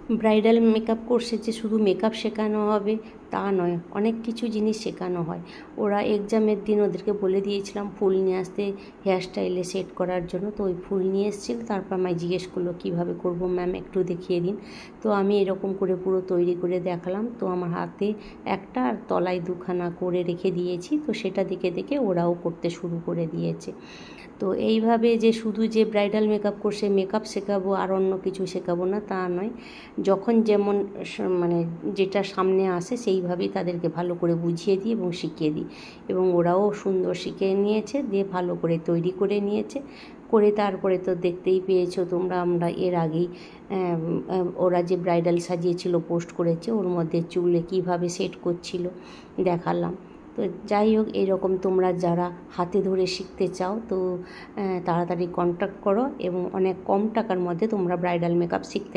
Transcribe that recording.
Bridal makeup কোর্সে যে শুধু মেকআপ শেখানো হবে তা নয়, অনেক কিছু জিনিস শেখানো হয়। ওরা এক্সামের দিন ওদেরকে বলে দিয়েছিলাম ফুল নিয়ে আসতে হেয়ার স্টাইলে সেট করার জন্য, তো ওই ফুল নিয়ে এসেছিল। তারপর আমায় জিজ্ঞেস করলো কীভাবে করবো ম্যাম, একটু দেখিয়ে দিন। তো আমি এরকম করে পুরো তৈরি করে দেখালাম। তো আমার হাতে একটা আর তলায় দুখানা করে রেখে দিয়েছি, তো সেটা দেখে দেখে ওরাও করতে শুরু করে দিয়েছে। তো এইভাবে যে শুধু যে ব্রাইডাল মেকআপ কোর্সে মেকআপ শেখাবো আর অন্য কিছু শেখাবো না তা নয়, যখন যেমন মানে যেটা সামনে আসে সেইভাবেই তাদেরকে ভালো করে বুঝিয়ে দিই এবং শিখিয়ে দিই, এবং ওরাও সুন্দর শিখে নিয়েছে, দিয়ে ভালো করে তৈরি করে নিয়েছে। করে তারপরে তো দেখতেই পেয়েছো তোমরা, আমরা এর আগেই ওরা যে ব্রাইডাল সাজিয়েছিল পোস্ট করেছে, ওর মধ্যে চুলে কীভাবে সেট করছিল দেখালাম। তো যাই হোক, এরকম তোমরা যারা হাতে ধরে শিখতে চাও তো তাড়াতাড়ি কন্ট্যাক্ট করো, এবং অনেক কম টাকার মধ্যে তোমরা ব্রাইডাল মেকআপ শিখতে